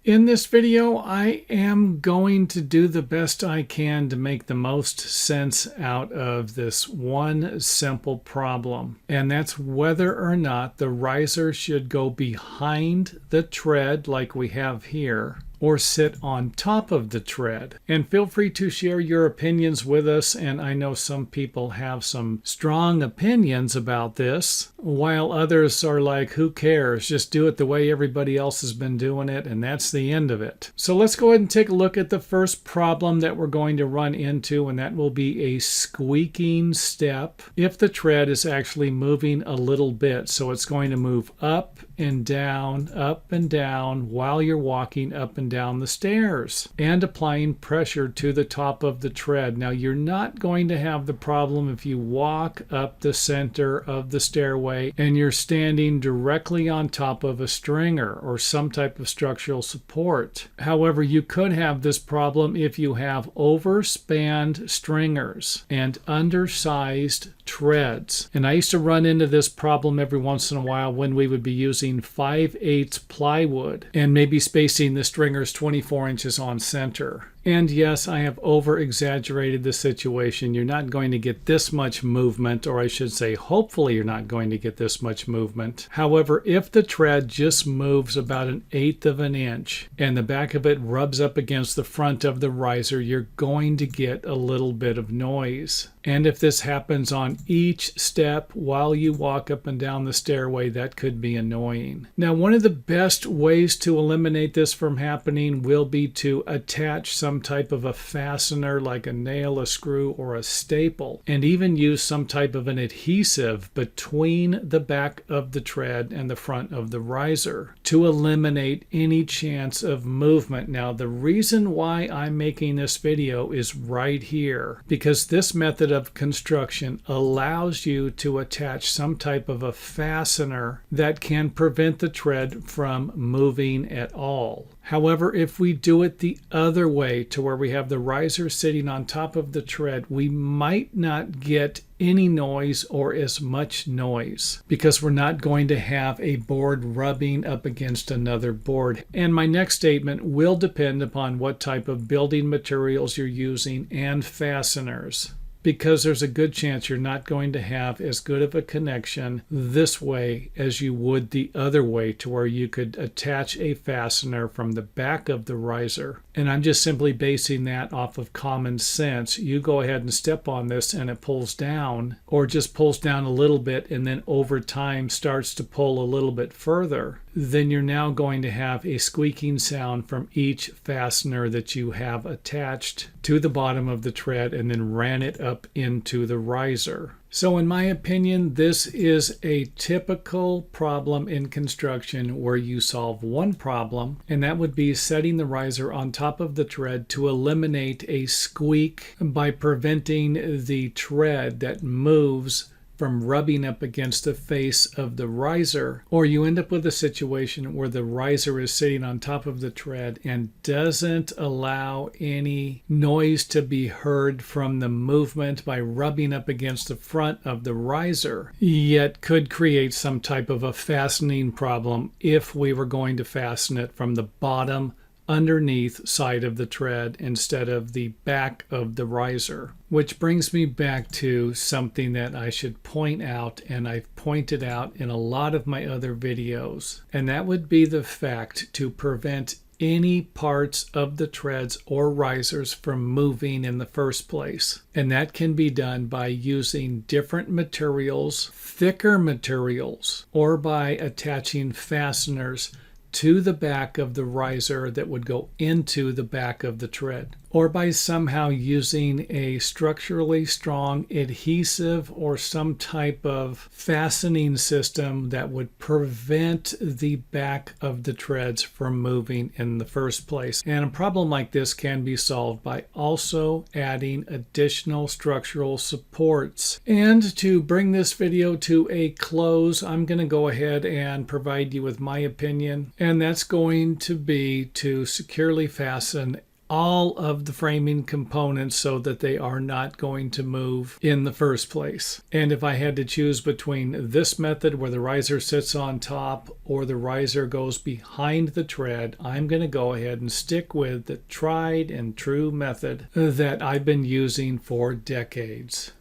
In this video, I am going to do the best I can to make the most sense out of this one simple problem, and that's whether or not the riser should go behind the tread like we have here, or sit on top of the tread. And feel free to share your opinions with us, and I know some people have some strong opinions about this, while others are like, who cares, just do it the way everybody else has been doing it, and that's the end of it. So let's go ahead and take a look at the first problem that we're going to run into, and that will be a squeaking step if the tread is actually moving a little bit. So it's going to move up and down while you're walking up and down the stairs and applying pressure to the top of the tread. Now, you're not going to have the problem if you walk up the center of the stairway and you're standing directly on top of a stringer or some type of structural support. However, you could have this problem if you have overspanned stringers and undersized treads. And I used to run into this problem every once in a while when we would be using 5/8 plywood and maybe spacing the stringers 24 inches on center. And yes, I have over-exaggerated the situation. You're not going to get this much movement, or I should say, hopefully you're not going to get this much movement. However, if the tread just moves about 1/8 of an inch and the back of it rubs up against the front of the riser, you're going to get a little bit of noise. And if this happens on each step while you walk up and down the stairway, that could be annoying. Now, one of the best ways to eliminate this from happening will be to attach some type of a fastener like a nail, a screw, or a staple, and even use some type of an adhesive between the back of the tread and the front of the riser to eliminate any chance of movement. Now, the reason why I'm making this video is right here, because this method of construction allows you to attach some type of a fastener that can prevent the tread from moving at all. However, if we do it the other way, to where we have the riser sitting on top of the tread, we might not get any noise or as much noise because we're not going to have a board rubbing up against another board. And my next statement will depend upon what type of building materials you're using and fasteners, because there's a good chance you're not going to have as good of a connection this way as you would the other way, to where you could attach a fastener from the back of the riser. And I'm just simply basing that off of common sense. You go ahead and step on this and it pulls down, or just pulls down a little bit and then over time starts to pull a little bit further, then you're now going to have a squeaking sound from each fastener that you have attached to the bottom of the tread and then ran it up into the riser. So in my opinion, this is a typical problem in construction where you solve one problem, and that would be setting the riser on top of the tread to eliminate a squeak by preventing the tread that moves from rubbing up against the face of the riser. Or you end up with a situation where the riser is sitting on top of the tread and doesn't allow any noise to be heard from the movement by rubbing up against the front of the riser, yet could create some type of a fastening problem if we were going to fasten it from the bottom underneath side of the tread instead of the back of the riser. Which brings me back to something that I should point out, and I've pointed out in a lot of my other videos, and that would be the fact to prevent any parts of the treads or risers from moving in the first place. And that can be done by using different materials, thicker materials, or by attaching fasteners to the back of the riser that would go into the back of the tread, or by somehow using a structurally strong adhesive or some type of fastening system that would prevent the back of the treads from moving in the first place. And a problem like this can be solved by also adding additional structural supports. And to bring this video to a close, I'm going to go ahead and provide you with my opinion, and that's going to be to securely fasten all of the framing components so that they are not going to move in the first place. And if I had to choose between this method where the riser sits on top or the riser goes behind the tread, I'm going to go ahead and stick with the tried and true method that I've been using for decades.